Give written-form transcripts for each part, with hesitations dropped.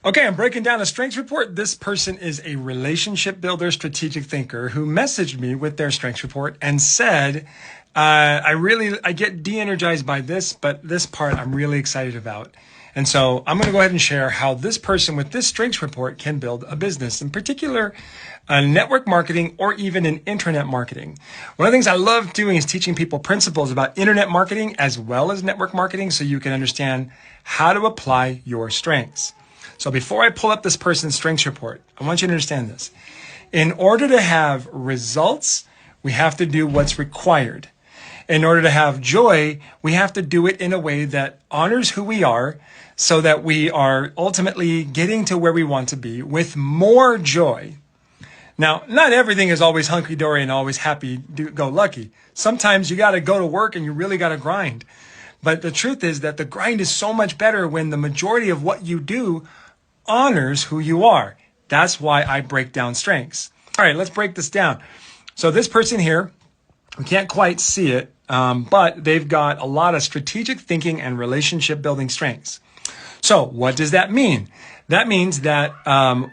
Okay, I'm breaking down a strengths report. This person is a relationship builder, strategic thinker who messaged me with their strengths report and said, I get de-energized by this, but this part I'm really excited about. And so I'm going to go ahead and share how this person with this strengths report can build a business, in particular, network marketing or even in internet marketing. One of the things I love doing is teaching people principles about internet marketing as well as network marketing so you can understand how to apply your strengths. So before I pull up this person's strengths report, I want you to understand this. In order to have results, we have to do what's required. In order to have joy, we have to do it in a way that honors who we are so that we are ultimately getting to where we want to be with more joy. Now, not everything is always hunky-dory and always happy-go-lucky. Sometimes you got to go to work and you really got to grind. But the truth is that the grind is so much better when the majority of what you do honors who you are. That's why I break down strengths. All right, let's break this down. So this person here, we can't quite see it, but they've got a lot of strategic thinking and relationship building strengths. So what does that mean? That means that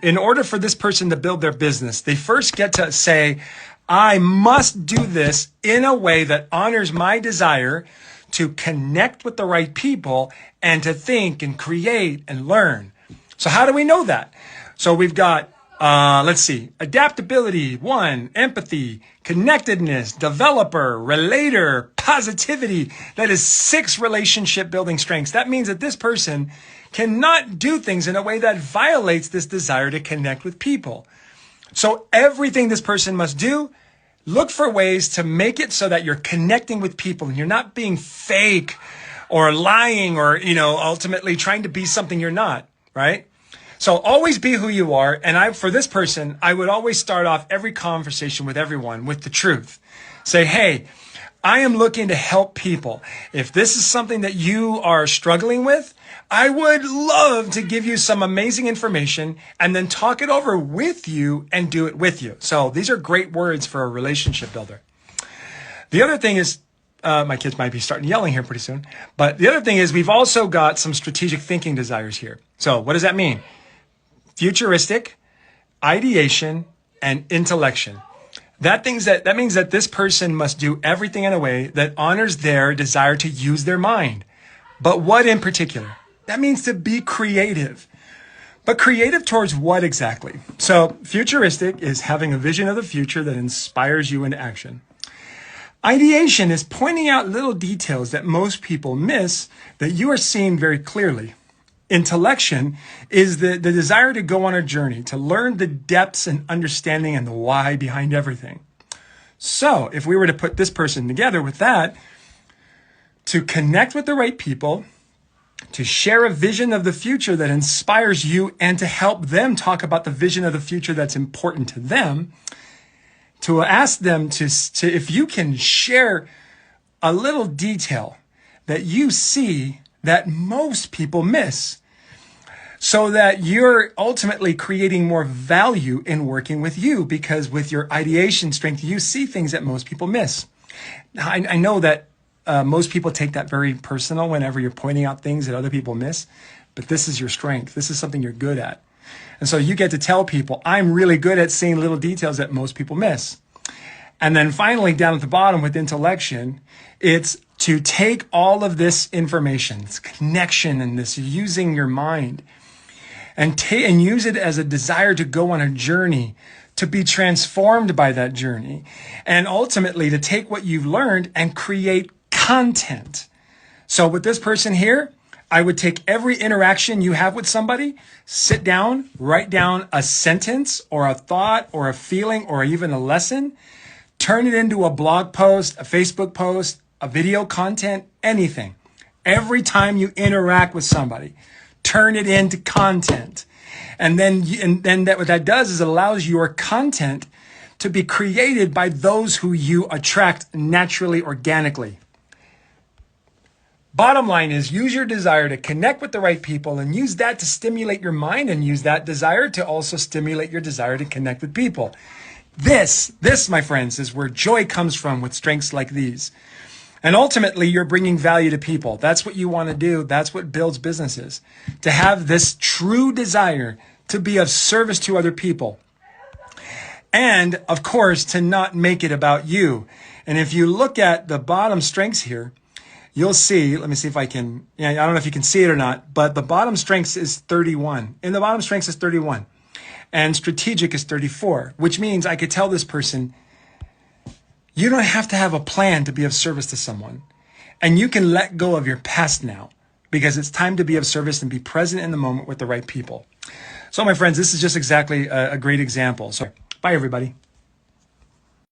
in order for this person to build their business, they first get to say, I must do this in a way that honors my desire to connect with the right people and to think and create and learn. So how do we know that? So we've got, adaptability, 1, empathy, connectedness, developer, relator, positivity. That is 6 relationship building strengths. That means that this person cannot do things in a way that violates this desire to connect with people. So everything this person must do, look for ways to make it so that you're connecting with people and you're not being fake or lying or, ultimately trying to be something you're not, right? So always be who you are. And for this person, I would always start off every conversation with everyone with the truth. Say, hey, I am looking to help people. If this is something that you are struggling with, I would love to give you some amazing information and then talk it over with you and do it with you. So these are great words for a relationship builder. The other thing is, my kids might be starting yelling here pretty soon, but the other thing is we've also got some strategic thinking desires here. So what does that mean? Futuristic, ideation, and intellection. That means that this person must do everything in a way that honors their desire to use their mind. But what in particular? That means to be creative. But creative towards what exactly? So futuristic is having a vision of the future that inspires you into action. Ideation is pointing out little details that most people miss that you are seeing very clearly. Intellection is the desire to go on a journey, to learn the depths and understanding and the why behind everything. So if we were to put this person together with that, to connect with the right people, to share a vision of the future that inspires you and to help them talk about the vision of the future that's important to them, to ask them to if you can share a little detail that you see that most people miss, so that you're ultimately creating more value in working with you, because with your ideation strength, you see things that most people miss. I know that most people take that very personal whenever you're pointing out things that other people miss, but this is your strength. This is something you're good at. And so you get to tell people, I'm really good at seeing little details that most people miss. And then finally, down at the bottom with intellection, it's to take all of this information, this connection and this using your mind, and use it as a desire to go on a journey, to be transformed by that journey, and ultimately to take what you've learned and create content. So with this person here, I would take every interaction you have with somebody, sit down, write down a sentence or a thought or a feeling or even a lesson, turn it into a blog post, a Facebook post, a video content, anything. Every time you interact with somebody, turn it into content. And then what that does is it allows your content to be created by those who you attract naturally, organically. Bottom line is, use your desire to connect with the right people and use that to stimulate your mind and use that desire to also stimulate your desire to connect with people. This, my friends, is where joy comes from with strengths like these. And ultimately, you're bringing value to people. That's what you want to do. That's what builds businesses. To have this true desire to be of service to other people. And of course, to not make it about you. And if you look at the bottom strengths here, you'll see, let me see if I can, I don't know if you can see it or not, but the bottom strengths is 31. In the bottom strengths is 31. And strategic is 34, which means I could tell this person, you don't have to have a plan to be of service to someone. And you can let go of your past now because it's time to be of service and be present in the moment with the right people. So my friends, this is just exactly a great example. So bye everybody.